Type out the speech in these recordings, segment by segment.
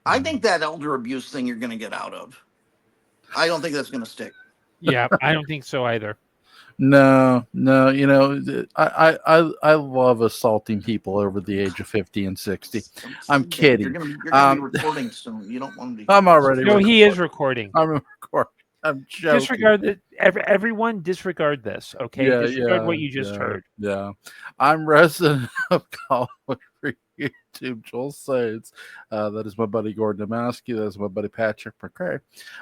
I think that elder abuse thing you're going to get out of. I don't think that's going to stick. Yeah, I don't think so either. No, no, I love assaulting people over the age of 50 and 60. I'm Dave, kidding. you're going to be recording soon. You don't want to I'm hear this. already No, he is recording. recording. I'm recording. I'm joking. Disregard that. Everyone disregard this. Okay, Yeah, disregard what yeah, you just yeah, heard. yeah. I'm resident of College for YouTube, Joel Saints. That is my buddy Gordon Dymowski. That is my buddy Patrick McCray.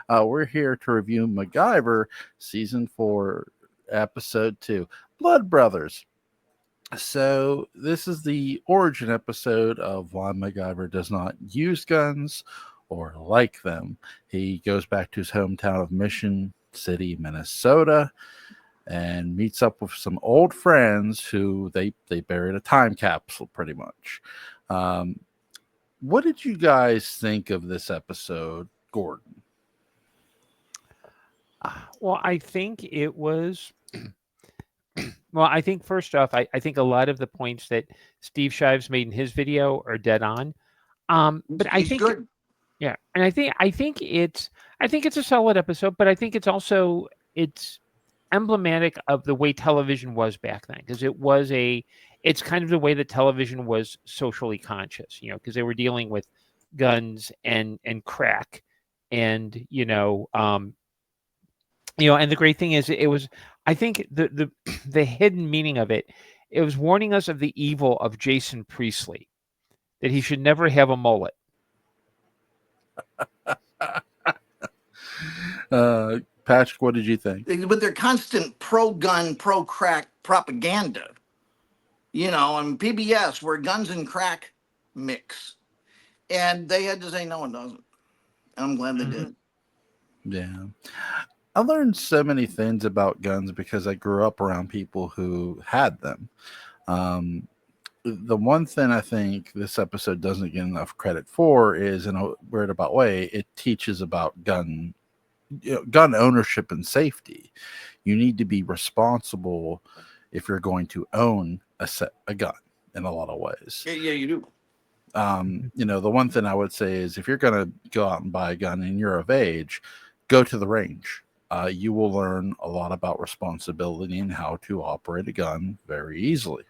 We're here to review MacGyver Season 4, Episode 2, Blood Brothers. So this is the origin episode of why MacGyver does not use guns or like them. He goes back to his hometown of Mission City, Minnesota, and meets up with some old friends who they buried a time capsule pretty much. Um, what did you guys think of this episode, Gordon? Well, I think it was. Well, I think first off, I think a lot of the points that Steve Shives made in his video are dead on. But I He's think, good. yeah, and I think it's a solid episode, but I think it's emblematic of the way television was back then, because it's kind of the way that television was socially conscious, because they were dealing with guns and crack, and and the great thing is it was, I think the the hidden meaning of it, it was warning us of the evil of Jason Priestley, that he should never have a mullet. Patrick, what did you think? With their constant pro-gun, pro-crack propaganda, on PBS, where guns and crack mix. And they had to say, no, it doesn't. And I'm glad they did. Yeah. I learned so many things about guns because I grew up around people who had them. The one thing I think this episode doesn't get enough credit for is, in a weird about way, it teaches about gun ownership and safety. You need to be responsible if you're going to own a gun in a lot of ways. Yeah, you do. The one thing I would say is if you're going to go out and buy a gun and you're of age, go to the range. You will learn a lot about responsibility and how to operate a gun very easily.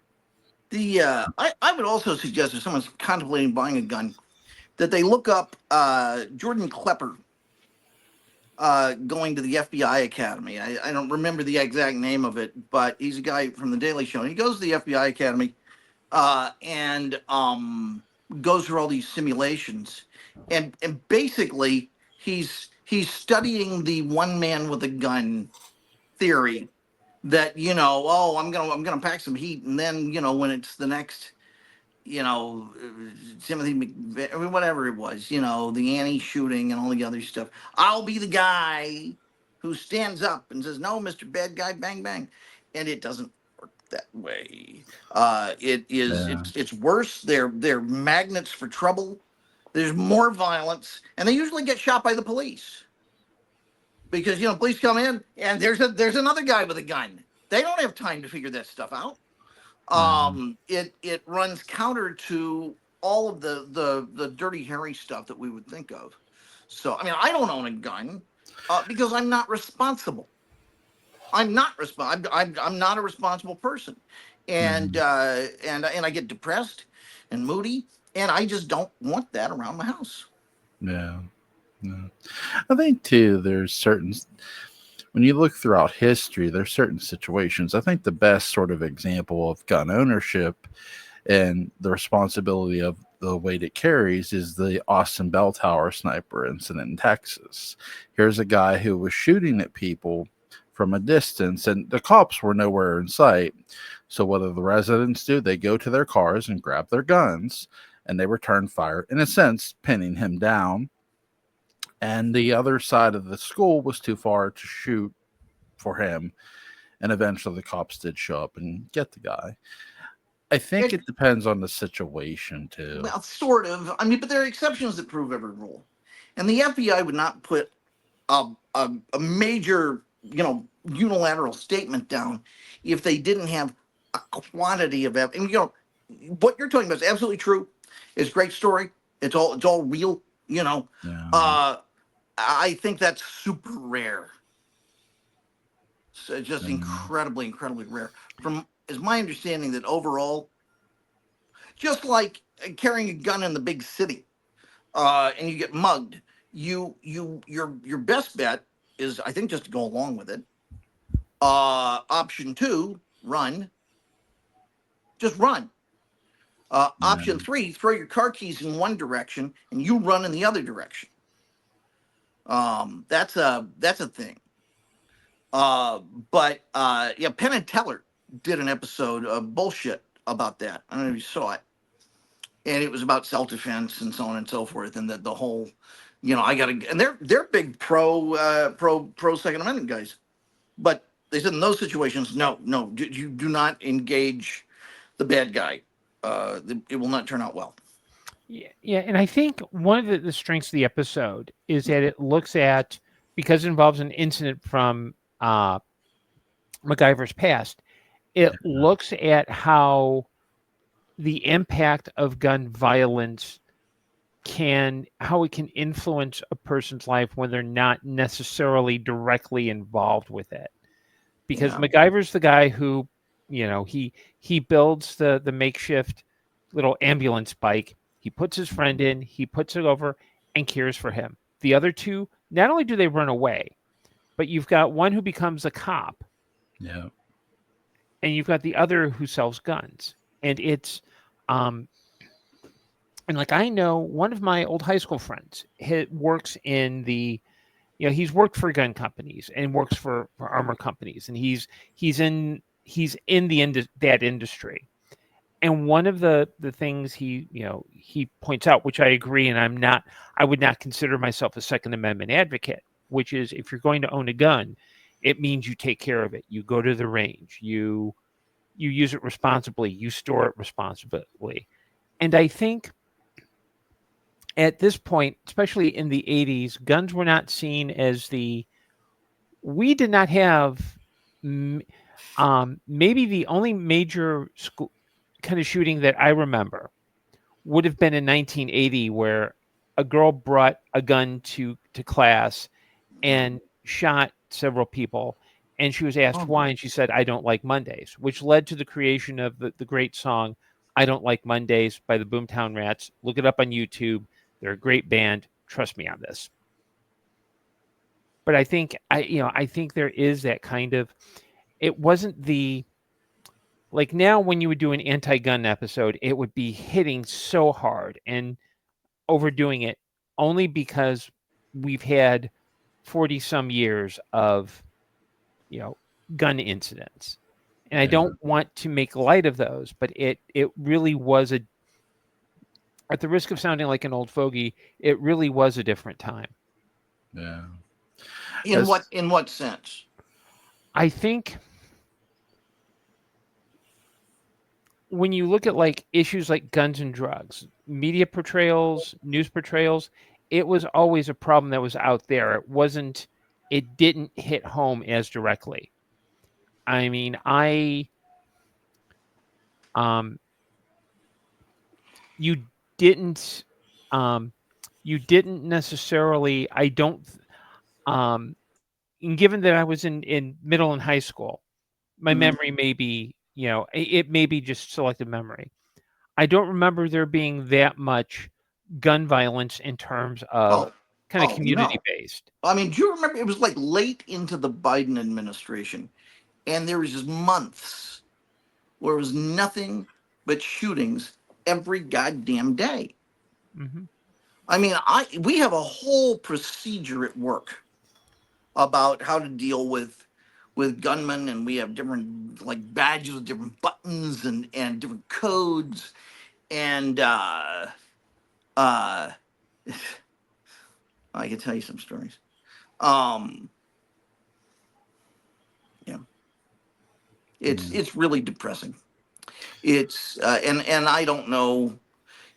I would also suggest if someone's contemplating buying a gun that they look up Jordan Klepper going to the FBI Academy. I don't remember the exact name of it, but he's a guy from the Daily Show. And he goes to the FBI Academy and goes through all these simulations, and basically he's studying the one man with a gun theory, that I'm gonna pack some heat, and then when it's the next Timothy McVeigh, I mean, whatever it was, the Annie shooting and all the other stuff, I'll be the guy who stands up and says, no, Mr. Bad Guy, bang bang. And it doesn't work that way. It's worse. They're magnets for trouble. There's more violence, and they usually get shot by the police. Because police come in and there's another guy with a gun. They don't have time to figure that stuff out. It runs counter to all of the dirty Harry stuff that we would think of. So I mean, I don't own a gun because I'm not responsible. I'm not I'm not a responsible person, and I get depressed and moody, and I just don't want that around my house. Yeah. I think too there's certain, when you look throughout history, there's certain situations. I think the best sort of example of gun ownership and the responsibility of the weight it carries is the Austin Bell Tower sniper incident in Texas. Here's a guy who was shooting at people from a distance, and the cops were nowhere in sight. So what do the residents do? They go to their cars and grab their guns, and they return fire, in a sense, pinning him down. And the other side of the school was too far to shoot for him. And eventually the cops did show up and get the guy. I think it depends on the situation, too. Well, sort of. I mean, but there are exceptions that prove every rule. And the FBI would not put a major, unilateral statement down if they didn't have a quantity of evidence. And, what you're talking about is absolutely true. It's a great story. It's all real. You know, Yeah. I think that's super rare. So just Mm. incredibly rare. From is my understanding that overall, just like carrying a gun in the big city, and you get mugged, your best bet is, I think, just to go along with it. Option two, run. Just run. Yeah. Option three, throw your car keys in one direction and you run in the other direction. That's a thing. Uh, but yeah, Penn and Teller did an episode of bullshit about that. I don't know if you saw it, and it was about self defense and so on and so forth, and the whole, I got to, and they're big pro Second Amendment guys, but they said in those situations, no, you do not engage the bad guy. It will not turn out well. Yeah, and I think one of the strengths of the episode is that it looks at, because it involves an incident from MacGyver's past. It looks at how the impact of gun violence how it can influence a person's life when they're not necessarily directly involved with it. Because Yeah. MacGyver's the guy who, he builds the makeshift little ambulance bike. He puts his friend in, he puts it over and cares for him. The other two, not only do they run away, but you've got one who becomes a cop. Yeah. And you've got the other who sells guns. And it's and like, I know one of my old high school friends works in he's worked for gun companies and works for armor companies, and he's in that industry. And one of the things he points out, which I agree, and I would not consider myself a Second Amendment advocate, which is, if you're going to own a gun, it means you take care of it. You go to the range, you use it responsibly, you store it responsibly. And I think at this point, especially in the 80s, guns were not seen as we did not have, maybe the only major school kind of shooting that I remember would have been in 1980, where a girl brought a gun to class and shot several people. And she was asked why, and she said, "I don't like Mondays," which led to the creation of the great song, "I Don't Like Mondays" by the Boomtown Rats. Look it up on YouTube. They're a great band. Trust me on this. But I think I think there is that kind of, it wasn't like, now when you would do an anti-gun episode, it would be hitting so hard and overdoing it, only because we've had 40 some years of gun incidents. And I don't want to make light of those, but it really was, at the risk of sounding like an old fogey, it really was a different time. Yeah. In what sense? I think when you look at like issues like guns and drugs, media portrayals, news portrayals, it was always a problem that was out there. It didn't hit home as directly. I mean, you didn't, you didn't necessarily, I don't, and given that I was in middle and high school, my memory may be, it may be just selective memory. I don't remember there being that much gun violence in terms of kind of community No. based. I mean, do you remember, it was like late into the Biden administration, and there was just months where it was nothing but shootings every goddamn day. Mm-hmm. I mean, we have a whole procedure at work about how to deal with gunmen, and we have different, like, badges with different buttons and different codes, and I can tell you some stories. Yeah, it's really depressing. It's and I don't know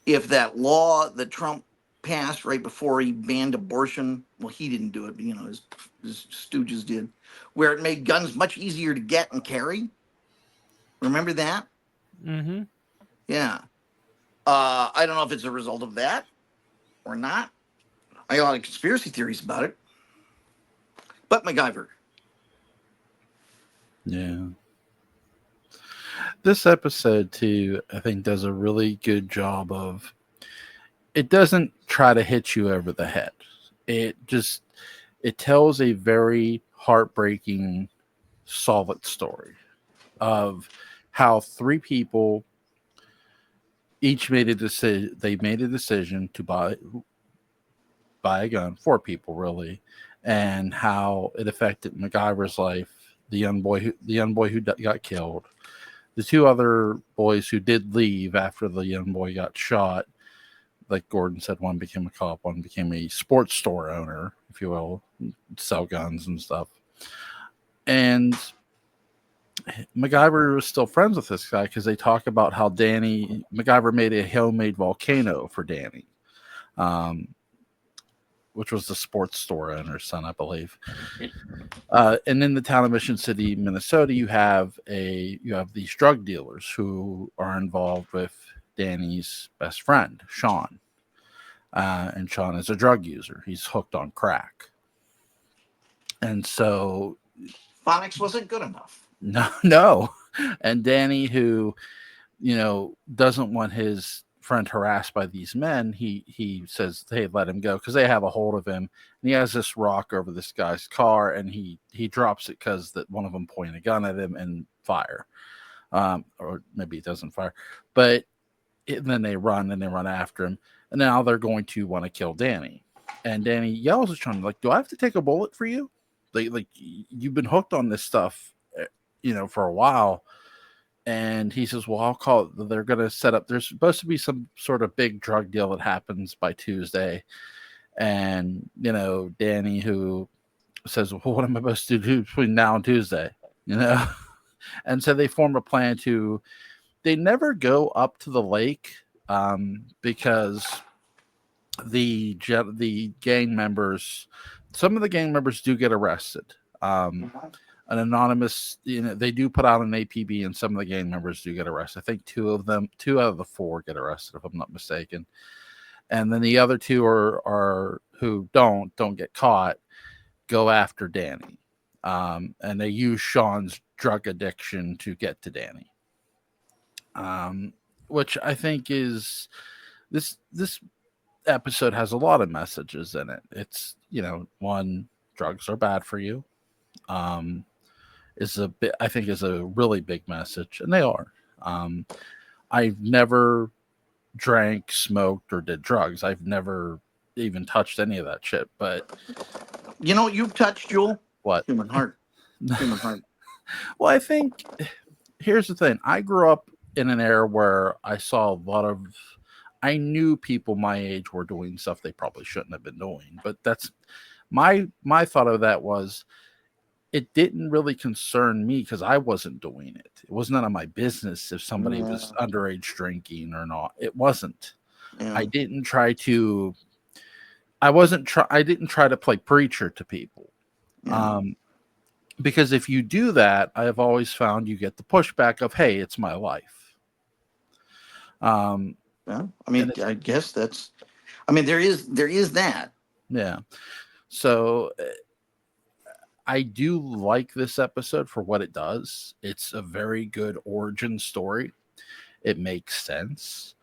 if that law that Trump passed right before he banned abortion, well, he didn't do it, but his stooges did, where it made guns much easier to get and carry. Remember that? Mm-hmm. Yeah. I don't know if it's a result of that or not. I got a lot of conspiracy theories about it. But MacGyver. Yeah. This episode too, I think, does a really good job of. It doesn't try to hit you over the head. It tells a very heartbreaking, solid story of how three people each made a decision. They made a decision to buy a gun. Four people really, and how it affected MacGyver's life. The young boy who got killed. The two other boys who did leave after the young boy got shot. Like Gordon said, one became a cop, one became a sports store owner, if you will, sell guns and stuff. And MacGyver was still friends with this guy because they talk about how MacGyver made a homemade volcano for Danny, which was the sports store owner's son, I believe. And in the town of Mission City, Minnesota, you have these drug dealers who are involved with Danny's best friend, Sean. And Sean is a drug user. He's hooked on crack. And so Phonics wasn't good enough. No. And Danny, who, doesn't want his friend harassed by these men, he says, hey, let him go, because they have a hold of him. And he has this rock over this guy's car, and he drops it because that one of them pointed a gun at him and fire. Or maybe he doesn't fire. But then they run after him. And now they're going to want to kill Danny. And Danny yells at Sean, like, do I have to take a bullet for you? Like you've been hooked on this stuff, for a while. And he says, well, I'll call it. They're going to set up. There's supposed to be some sort of big drug deal that happens by Tuesday. And, Danny, who says, well, what am I supposed to do between now and Tuesday? And so they form a plan they never go up to the lake because the gang members, some of the gang members do get arrested. An anonymous, they do put out an APB, and some of the gang members do get arrested. I think two out of the four get arrested, if I'm not mistaken. And then the other two are who don't get caught, go after Danny. And they use Sean's drug addiction to get to Danny. Which I think is this episode has a lot of messages in it. It's, one, drugs are bad for you. Is a really big message, and they are. I've never drank, smoked, or did drugs. I've never even touched any of that shit. But you've touched, Jewel. What? Human heart. Human heart. Well, I think here's the thing. I grew up in an era where I saw I knew people my age were doing stuff they probably shouldn't have been doing. But that's my thought of that was, it didn't really concern me because I wasn't doing it. It was none of my business if somebody was underage drinking or not. It wasn't. Yeah. I didn't try to play preacher to people. Yeah. Because if you do that, I have always found you get the pushback of, hey, it's my life. Yeah, I guess there is that. Yeah. So I do like this episode for what it does. It's a very good origin story. It makes sense.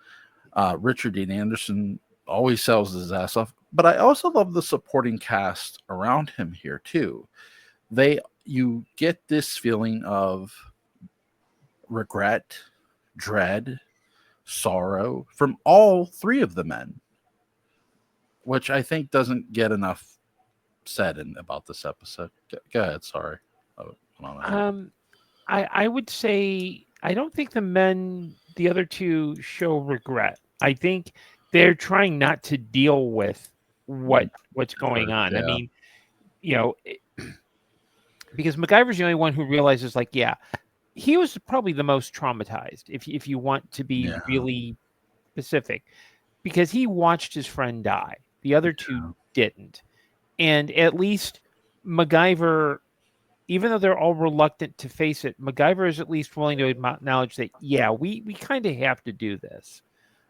Richard Dean Anderson always sells his ass off, but I also love the supporting cast around him here too. You get this feeling of regret, dread, sorrow from all three of the men, which I think doesn't get enough said about this episode. Go ahead. Sorry. I would say I don't think the other two show regret. I think they're trying not to deal with what's going on. Yeah. I mean, because MacGyver's the only one who realizes, like, yeah, he was probably the most traumatized, if you want to be really specific, because he watched his friend die. The other two didn't. And at least MacGyver, even though they're all reluctant to face it, MacGyver is at least willing to acknowledge that, yeah, we kind of have to do this.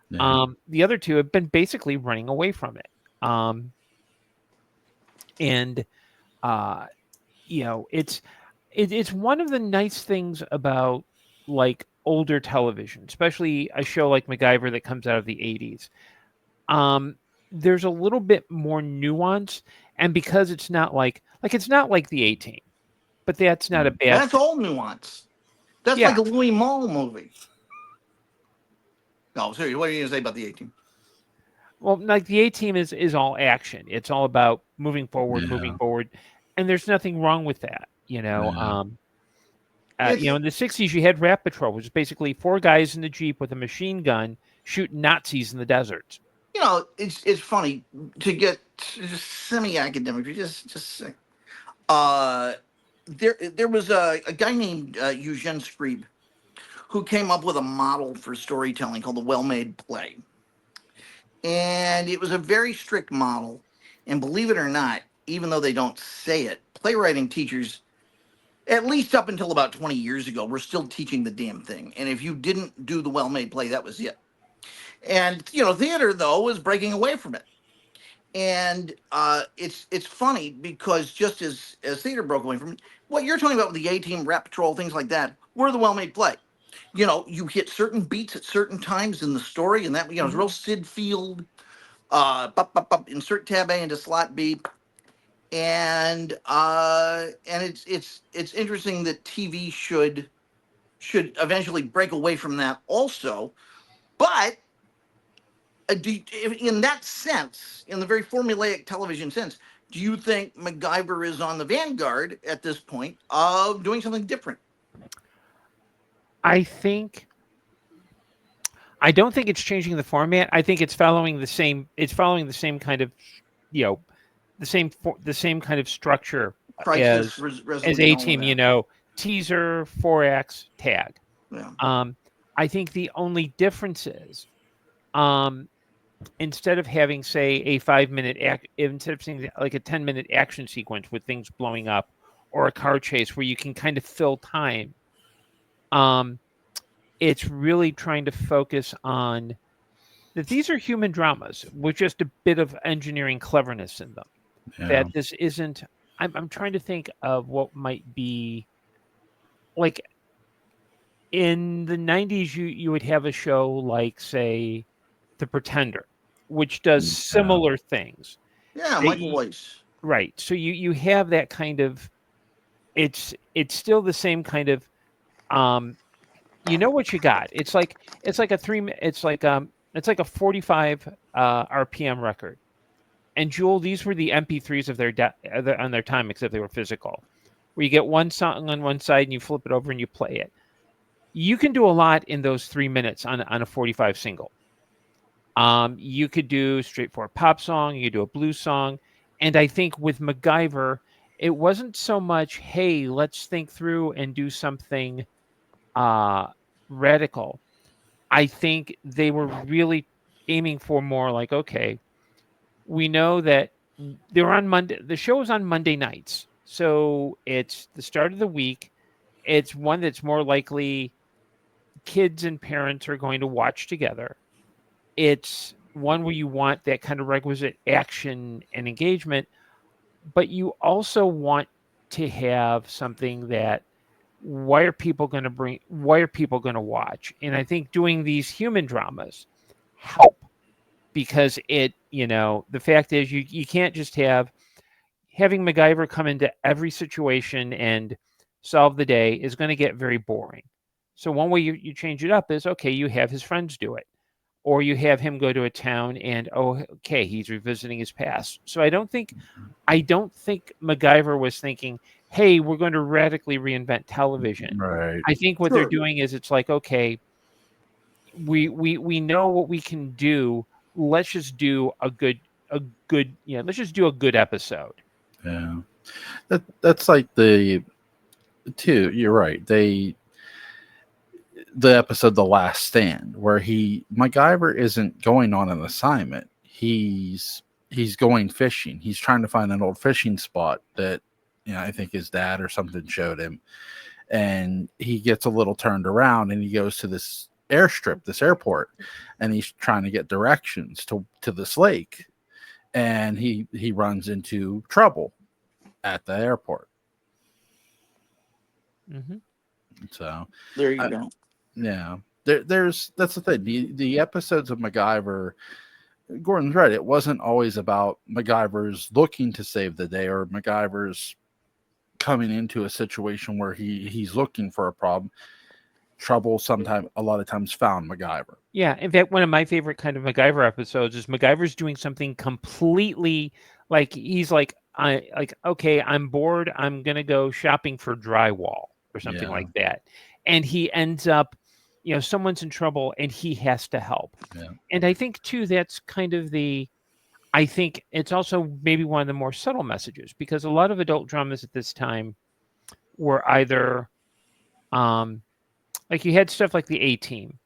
Yeah. The other two have been basically running away from it. And it's one of the nice things about like older television, especially a show like MacGyver that comes out of the 80s. There's a little bit more nuance, and because it's not like it's not like the A-Team, but that's not a bad That's all nuance. That's Yeah. like a Louis Malle movie. No, seriously, what are you going to say about the A-Team? Well, like the A-Team is all action. It's all about moving forward, and there's nothing wrong with that. Yeah. In the 60s, you had Rat Patrol, which is basically 4 guys in the Jeep with a machine gun shooting Nazis in the desert. It's funny to get just semi-academic. Say, there was a guy named Eugene Scribe who came up with a model for storytelling called the well-made play, and it was a very strict model. And believe it or not, even though they don't say it, playwriting teachers, at least up until about 20 years ago, were still teaching the damn thing. And if you didn't do the well-made play, that was it. And theater though was breaking away from it. And it's funny because just as theater broke away from it, what you're talking about with the A-Team, Rat Patrol, things like that, were the well-made play. You hit certain beats at certain times in the story, and that it's real Sid Field, insert tab A into slot B, and it's interesting that TV should eventually break away from that also, but in that sense, in the very formulaic television sense, do you think MacGyver is on the vanguard at this point of doing something different? I don't think it's changing the format. I think it's following the same. It's following the same kind of, the same kind of structure as A-Team. Teaser, 4X, tag. Yeah. I think the only difference is, instead of having, say, a 5-minute instead of saying like a 10-minute action sequence with things blowing up, or a car chase where you can kind of fill time, it's really trying to focus on that these are human dramas with just a bit of engineering cleverness in them. Yeah. That this isn't. I'm trying to think of what might be like in the 90s. You would have a show like, say, The Pretender, which does similar things. Yeah, Michael Weiss. Right. So you have that kind of. It's still the same kind of. You know what you got. It's like a 45 RPM record. And Jewel, these were the MP3s of on their time, except they were physical, where you get one song on one side and you flip it over and you play it. You can do a lot in those 3 minutes on a 45 single. You could do straightforward pop song, you could do a blues song, and I think with MacGyver, it wasn't so much, hey, let's think through and do something radical. I think they were really aiming for more like, okay, we know that they're on Monday. The show is on Monday nights, so it's the start of the week. It's one that's more likely kids and parents are going to watch together. It's one where you want that kind of requisite action and engagement, but you also want to have something that why are people going to watch? And I think doing these human dramas help, because the fact is you can't just having MacGyver come into every situation and solve the day is going to get very boring. So one way you change it up is, okay, you have his friends do it, or you have him go to a town and, okay, he's revisiting his past. So I don't think MacGyver was thinking, hey, we're going to radically reinvent television. Right. I think what they're doing is, it's like, okay, we know what we can do. Let's just do a good let's just do a good episode. Yeah. That's like you're right. The episode The Last Stand, where MacGyver isn't going on an assignment. He's going fishing. He's trying to find an old fishing spot that I think his dad or something showed him. And he gets a little turned around and he goes to this airstrip, this airport, and he's trying to get directions to this lake. and he runs into trouble at the airport. Mm-hmm. So There you go. yeah, there's that's the thing. The episodes of MacGyver, Gordon's right. It wasn't always about MacGyver's looking to save the day or MacGyver's coming into a situation where he's looking for a problem. Trouble sometimes, a lot of times, found MacGyver. Yeah, in fact, one of my favorite kind of MacGyver episodes is MacGyver's doing something completely like he's like, okay, I'm bored. I'm gonna go shopping for drywall or something Yeah. like that, and he ends up, someone's in trouble and he has to help. Yeah. And I think too that's kind of I think it's also maybe one of the more subtle messages because a lot of adult dramas at this time were either, like you had stuff like the A-Team,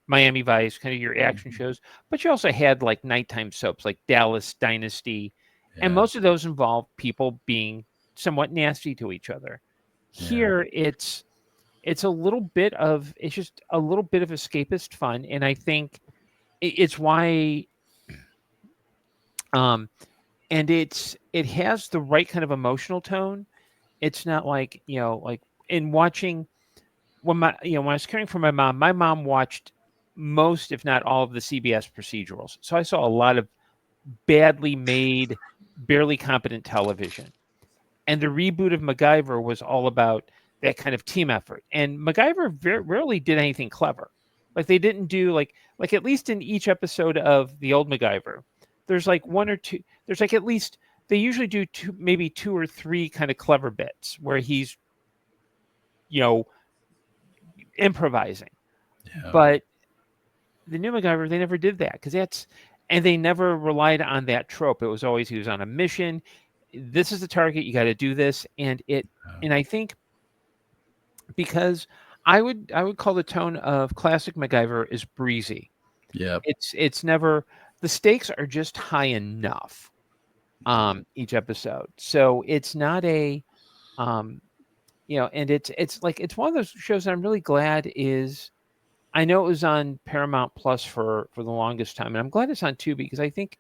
Miami Vice, kind of your action shows, but you also had like nighttime soaps like Dallas Dynasty, and most of those involved people being somewhat nasty to each other. Here, it's just a little bit of escapist fun, and I think it's why, and it has the right kind of emotional tone. It's not like like in watching when I was caring for my mom watched most, if not all, of the CBS procedurals. So I saw a lot of badly made, barely competent television. And the reboot of MacGyver was all about that kind of team effort. And MacGyver rarely did anything clever. Like they didn't do like at least in each episode of the old MacGyver, there's like one or two. There's like at least they usually do maybe two or three kind of clever bits where he's improvising. But the new MacGyver, they never did that and they never relied on that trope. It was always he was on a mission. This is the target. You got to do this, and I think because I would call the tone of classic MacGyver is breezy. Yeah, it's never the stakes are just high enough. Each episode, so it's not a and it's like it's one of those shows that I'm really glad is. I know it was on Paramount Plus for the longest time, and I'm glad it's on Tubi because I think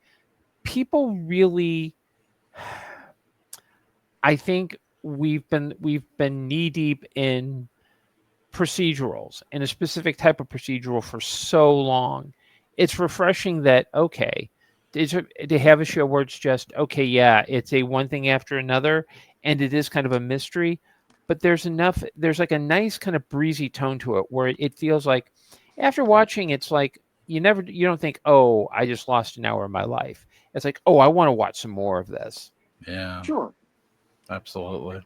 people really. I think we've been knee deep in procedurals and a specific type of procedural for so long. It's refreshing that to have a show where it's just okay, yeah, it's a one thing after another, and it is kind of a mystery, but there's like a nice kind of breezy tone to it where it feels like after watching it's like you don't think, oh, I just lost an hour of my life. It's like, oh, I want to watch some more of this. Yeah, Sure. Absolutely.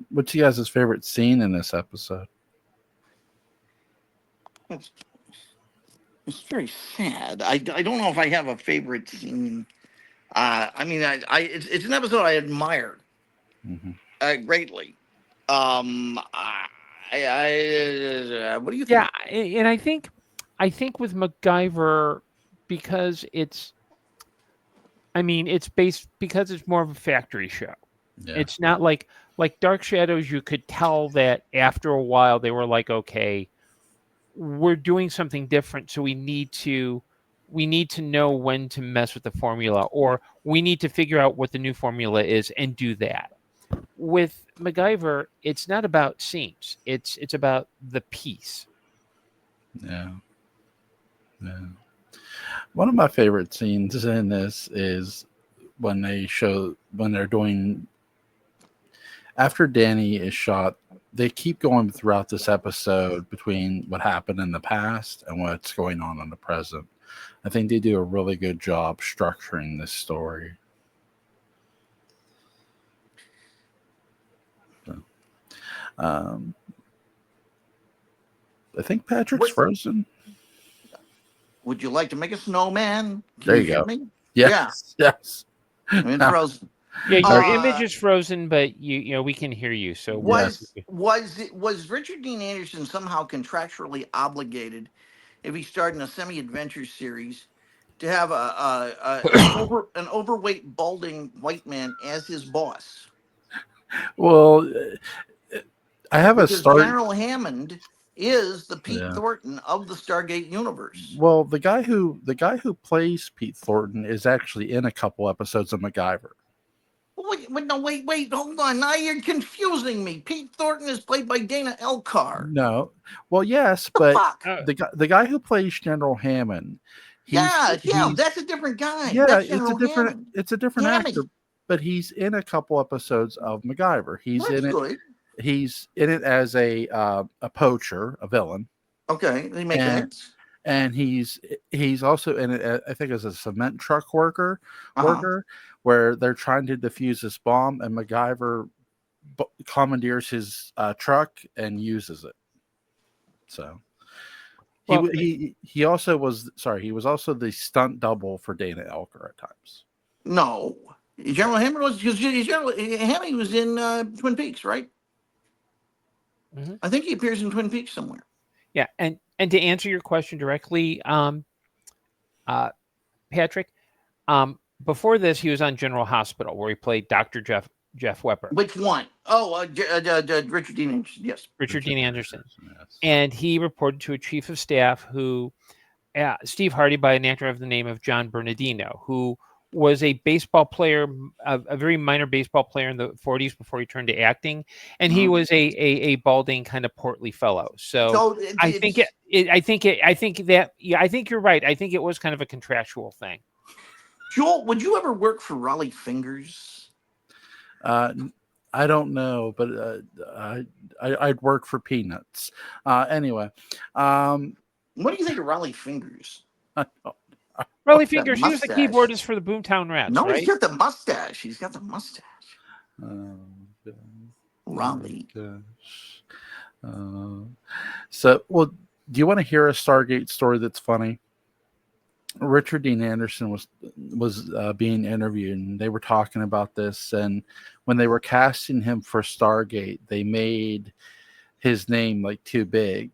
What's you guys' favorite scene in this episode? It's very sad. I don't know if I have a favorite scene. I mean, it's an episode I admire greatly. What do you think? Yeah, and I think with MacGyver because it's based because it's more of a factory show. Yeah. It's not like Dark Shadows. You could tell that after a while they were like, okay, we're doing something different, so we need to know when to mess with the formula, or we need to figure out what the new formula is and do that. With MacGyver, it's not about scenes. It's about the piece. Yeah. One of my favorite scenes in this is when they're doing after Danny is shot. They keep going throughout this episode between what happened in the past and what's going on in the present. I think they do a really good job structuring this story. I think Patrick's frozen. Would you like to make a snowman? There you go. Me? Yes. Yeah. Yes. I'm frozen. Yeah, your image is frozen, but you we can hear you. So was Richard Dean Anderson somehow contractually obligated, if he starred in a semi-adventure series, to have an overweight, balding white man as his boss? Well, I have because General Hammond is the Pete Yeah. Thornton of the Stargate universe. Well, the guy who plays Pete Thornton is actually in a couple episodes of MacGyver. Wait, hold on. Now you're confusing me. Pete Thornton is played by Dana Elcar. No, well, yes, The but fuck? the guy who plays General Hammond, he's That's a different guy. yeah, That's it's a General different Hammond. it's a different Hammy. actor, but he's in a couple episodes of MacGyver. He's That's in it. good. He's in it as a poacher, a villain, Okay, they make sense. and he's also in it, I think, as a cement truck worker, where they're trying to defuse this bomb, and MacGyver commandeers his truck and uses it. So Well, he also was also the stunt double for Dana Elker at times. No, General Hammond was because General Hammond was in Twin Peaks, right? Mhm. I think he appears in Twin Peaks somewhere. Yeah, and to answer your question directly, Patrick, before this, he was on General Hospital, where he played Dr. Jeff Weber. Which one? Oh, Richard Dean Anderson. Yes, Richard Dean Anderson. Yes. And he reported to a chief of staff who, Steve Hardy, by an actor of the name of John Bernardino, who was a baseball player, a very minor baseball player in the 40s before he turned to acting, and he was a balding, kind of portly fellow. So I think you're right. I think it was kind of a contractual thing. Joel, would you ever work for Raleigh Fingers? I don't know, but I'd work for peanuts. Anyway, what do you think of Raleigh Fingers? Raleigh Fingers, he was the keyboardist for the Boomtown Rats, no, right? he's got the mustache. He's got the mustache. Raleigh. Gosh. So, well, do you want to hear a Stargate story that's funny? Richard Dean Anderson was being interviewed, and they were talking about this. And when they were casting him for Stargate, they made his name like too big,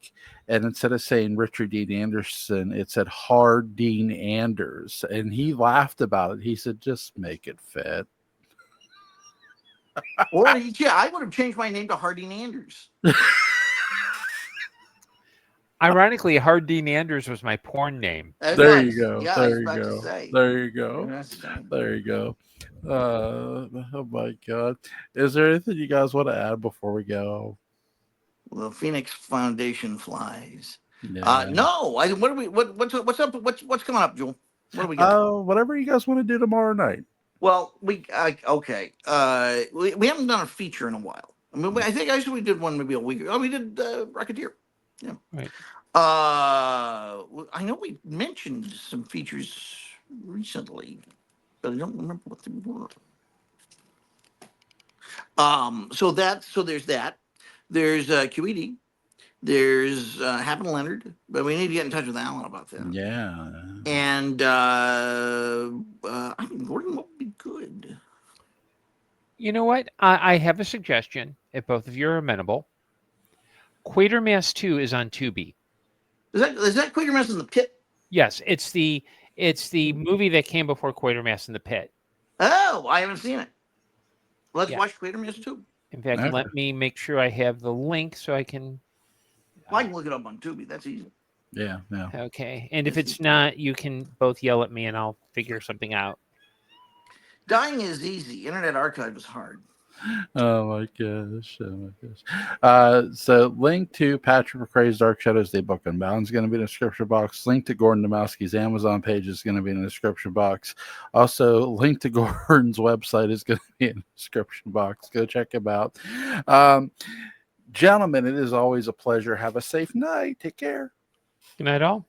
and instead of saying Richard Dean Anderson, it said Hard Dean Anders, and he laughed about it. He said, "Just make it fit." Or yeah, I would have changed my name to Harding Anders. Ironically, Hard Dean Anders was my porn name. There you go. Yeah, There you go. There you go. There you go. Oh my God. Is there anything you guys want to add before we go? Well, Phoenix Foundation flies. Yeah. No, what's up? What's coming up, Joel? What do we got? Whatever you guys want to do tomorrow night. Well, we haven't done a feature in a while. I mean, I think actually we did one maybe a week ago. Oh, we did Rocketeer. Yeah. Right. I know we mentioned some features recently, but I don't remember what they were. So there's that. There's QED. There's Happen Leonard, but we need to get in touch with Alan about that. Yeah. And I mean, Gordon, what would be good? You know what? I have a suggestion, if both of you are amenable. Quatermass 2 is on Tubi. Is that Quatermass in the Pit? Yes, it's the movie that came before Quatermass in the Pit. Oh, I haven't seen it. Let's Yeah. watch Quatermass 2. In fact, Okay. let me make sure I have the link so I can. Well, I can look it up on Tubi. That's easy. Yeah. Yeah. Okay, and if it's not, you can both yell at me and I'll figure something out. Dying is easy. Internet Archive is hard. Oh my gosh. So link to Patrick McCray's Dark Shadows Day book Unbound is going to be in the description box. Link to Gordon Dymowski's Amazon page is going to be in the description box. Also, link to Gordon's website is going to be in the description box. Go check him out. Gentlemen, it is always a pleasure. Have a safe night. Take care. Good night, all.